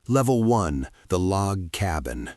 Level 1, the log cabin.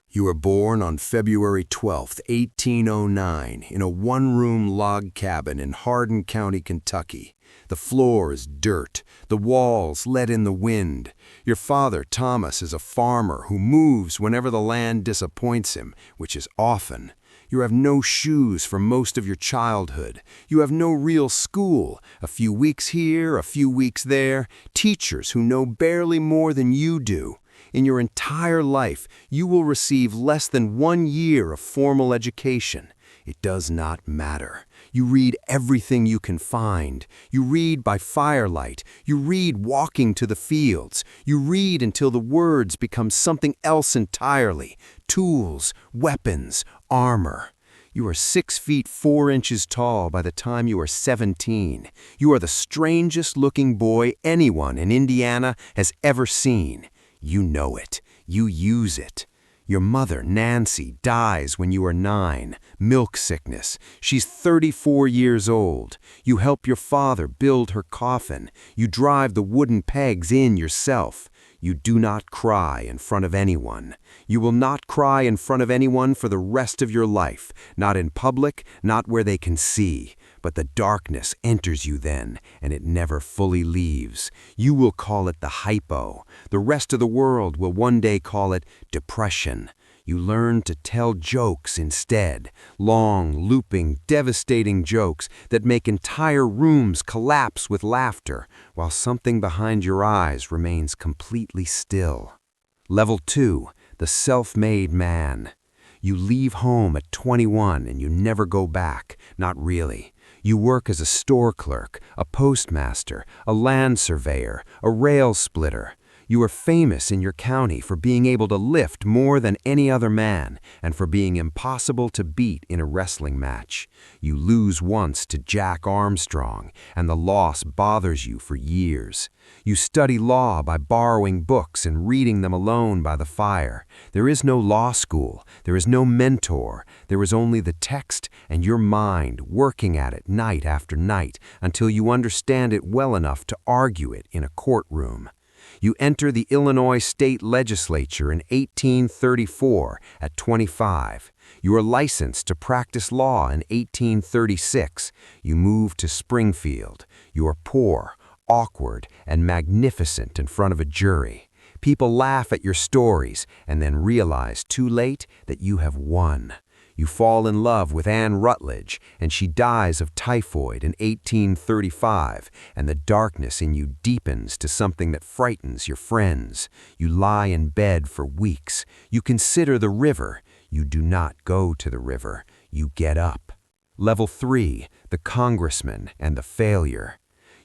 You were born on February 12, 1809, in a one-room log cabin in Hardin County, Kentucky. The floor is dirt, the walls let in the wind. Your father, Thomas, is a farmer who moves whenever the land disappoints him, which is often. You have no shoes for most of your childhood. You have no real school, a few weeks here, a few weeks there, teachers who know barely more than you do. In your entire life, you will receive less than 1 year of formal education. It does not matter. You read everything you can find. You read by firelight. You read walking to the fields. You read until the words become something else entirely. Tools, weapons, armor. You are 6 feet 4 inches tall by the time you are 17. You are the strangest looking boy anyone in Indiana has ever seen. You know it. You use it. Your mother, Nancy, dies when you are 9. Milk sickness. She's 34 years old. You help your father build her coffin. You drive the wooden pegs in yourself. You do not cry in front of anyone. You will not cry in front of anyone for the rest of your life, not in public, not where they can see. But the darkness enters you then, and it never fully leaves. You will call it the hypo. The rest of the world will one day call it depression. You learn to tell jokes instead, long, looping, devastating jokes that make entire rooms collapse with laughter, while something behind your eyes remains completely still. Level 2, the self-made man. You leave home at 21 and you never go back, not really. You work as a store clerk, a postmaster, a land surveyor, a rail splitter. You are famous in your county for being able to lift more than any other man and for being impossible to beat in a wrestling match. You lose once to Jack Armstrong, and the loss bothers you for years. You study law by borrowing books and reading them alone by the fire. There is no law school. There is no mentor. There is only the text and your mind working at it night after night until you understand it well enough to argue it in a courtroom. You enter the Illinois state legislature in 1834 at 25. You are licensed to practice law in 1836. You move to Springfield. You are poor, awkward, and magnificent in front of a jury. People laugh at your stories and then realize too late that you have won. You fall in love with Anne Rutledge, and she dies of typhoid in 1835, and the darkness in you deepens to something that frightens your friends. You lie in bed for weeks. You consider the river. You do not go to the river. You get up. Level 3, the congressman and the failure.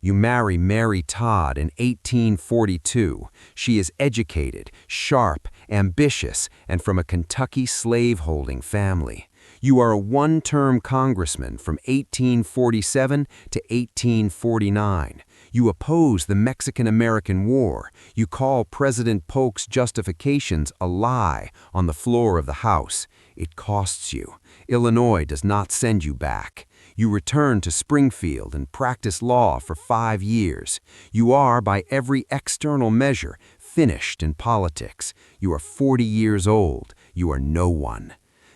You marry Mary Todd in 1842. She is educated, sharp, ambitious, and from a Kentucky slave-holding family. You are a one-term congressman from 1847 to 1849. You oppose the Mexican-American War. You call President Polk's justifications a lie on the floor of the House. It costs you. Illinois does not send you back. You return to Springfield and practice law for 5 years. You are, by every external measure, finished in politics. You are 40 years old. You are no one.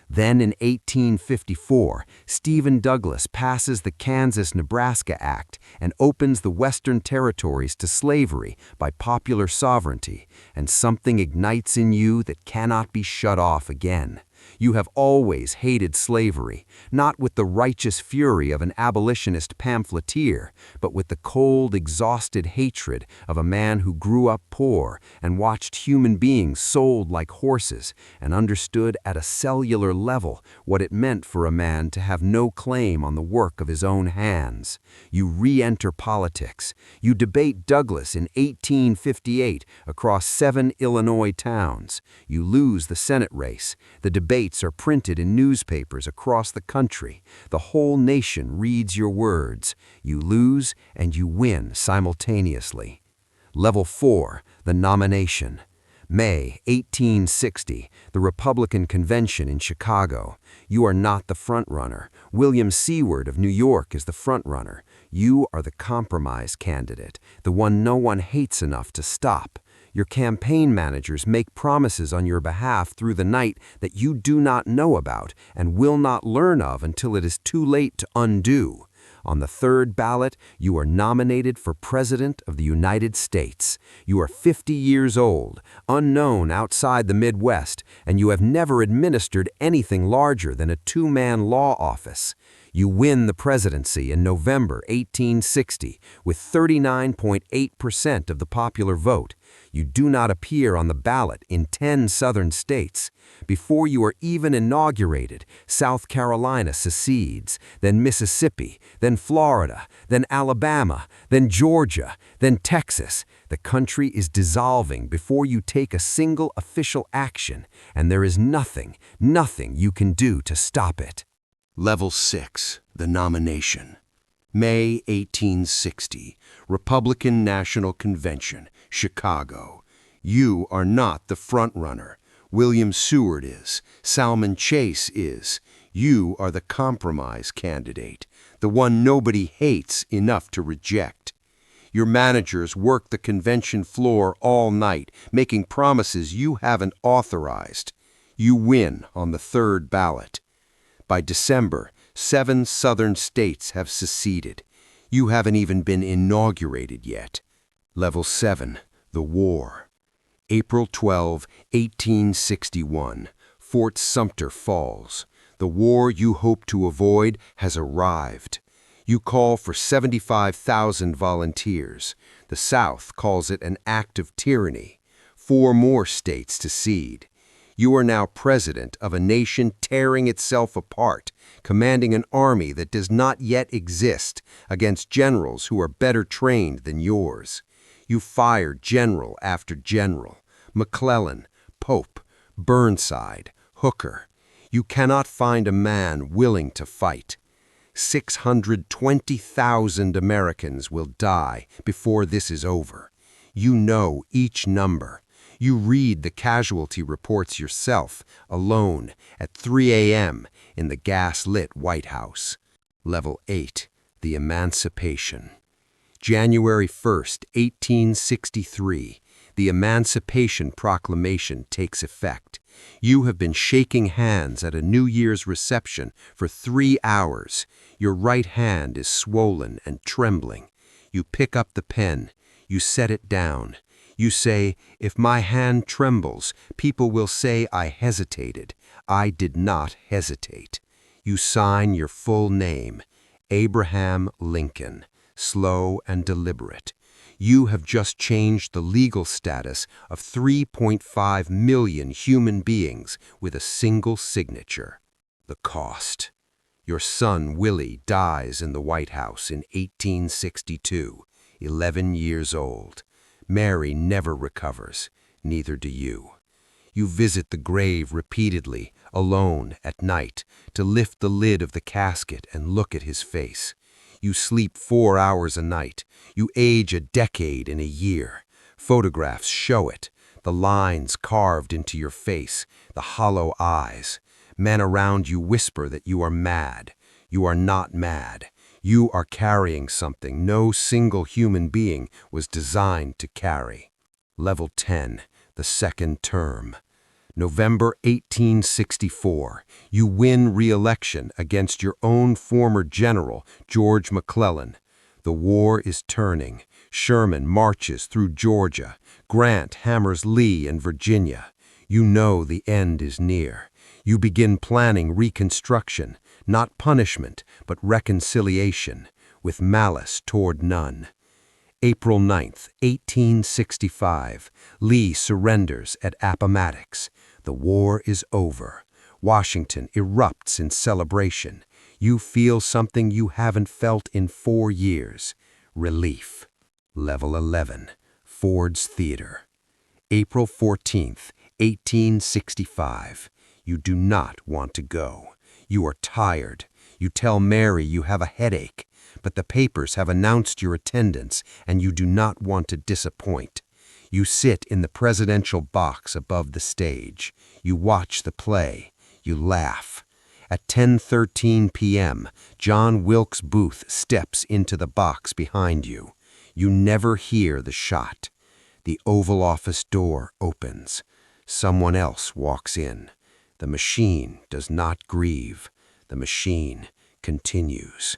Then in 1854, Stephen Douglas passes the Kansas-Nebraska Act and opens the Western Territories to slavery by popular sovereignty, and something ignites in you that cannot be shut off again. You have always hated slavery, not with the righteous fury of an abolitionist pamphleteer, but with the cold, exhausted hatred of a man who grew up poor and watched human beings sold like horses and understood at a cellular level what it meant for a man to have no claim on the work of his own hands. You re-enter politics. You debate Douglas in 1858 across 7 Illinois towns. You lose the Senate race. The debates are printed in newspapers across the country. The whole nation reads your words. You lose and you win simultaneously. Level 4, the nomination. May 1860, the Republican Convention in Chicago. You are not the frontrunner. William Seward of New York is the frontrunner. You are the compromise candidate, the one no one hates enough to stop. Your campaign managers make promises on your behalf through the night that you do not know about and will not learn of until it is too late to undo. On the third ballot, you are nominated for President of the United States. You are 50 years old, unknown outside the Midwest, and you have never administered anything larger than a two-man law office. You win the presidency in November 1860 with 39.8% of the popular vote. You do not appear on the ballot in 10 southern states. Before you are even inaugurated, South Carolina secedes, then Mississippi, then Florida, then Alabama, then Georgia, then Texas. The country is dissolving before you take a single official action, and there is nothing you can do to stop it. Level 6, the nomination. May 1860, Republican National Convention, Chicago. You are not the front-runner. William Seward is. Salmon Chase is. You are the compromise candidate, the one nobody hates enough to reject. Your managers work the convention floor all night, making promises you haven't authorized. You win on the third ballot. By December, 7 southern states have seceded. You haven't even been inaugurated yet. Level 7, the war. April 12, 1861, Fort Sumter falls. The war you hope to avoid has arrived. You call for 75,000 volunteers. The South calls it an act of tyranny. 4 more states to cede. You are now president of a nation tearing itself apart, commanding an army that does not yet exist against generals who are better trained than yours. You fire general after general, McClellan, Pope, Burnside, Hooker. You cannot find a man willing to fight. 620,000 Americans will die before this is over. You know each number. You read the casualty reports yourself, alone, at 3 a.m. in the gas-lit White House. Level 8, the Emancipation. January 1st, 1863, the Emancipation Proclamation takes effect. You have been shaking hands at a New Year's reception for 3 hours. Your right hand is swollen and trembling. You pick up the pen. You set it down. You say, if my hand trembles, people will say I hesitated. I did not hesitate. You sign your full name, Abraham Lincoln, slow and deliberate. You have just changed the legal status of 3.5 million human beings with a single signature. The cost. Your son Willie dies in the White House in 1862, 11 years old. Mary never recovers, neither do you. You visit the grave repeatedly, alone, at night, to lift the lid of the casket and look at his face. You sleep 4 hours a night. You age a decade in a year. Photographs show it, the lines carved into your face, the hollow eyes. Men around you whisper that you are mad. You are not mad. You are carrying something no single human being was designed to carry. Level 10, the second term. November 1864, you win re-election against your own former general, George McClellan. The war is turning. Sherman marches through Georgia. Grant hammers Lee in Virginia. You know the end is near. You begin planning reconstruction, not punishment, but reconciliation, with malice toward none. April 9th, 1865, Lee surrenders at Appomattox. The war is over. Washington erupts in celebration. You feel something you haven't felt in 4 years. Relief. Level 11, Ford's Theater. April 14th, 1865. You do not want to go. You are tired. You tell Mary you have a headache, but the papers have announced your attendance and you do not want to disappoint. You sit in the presidential box above the stage. You watch the play. You laugh. At 10:13 p.m., John Wilkes Booth steps into the box behind you. You never hear the shot. The Oval Office door opens. Someone else walks in. The machine does not grieve. The machine continues.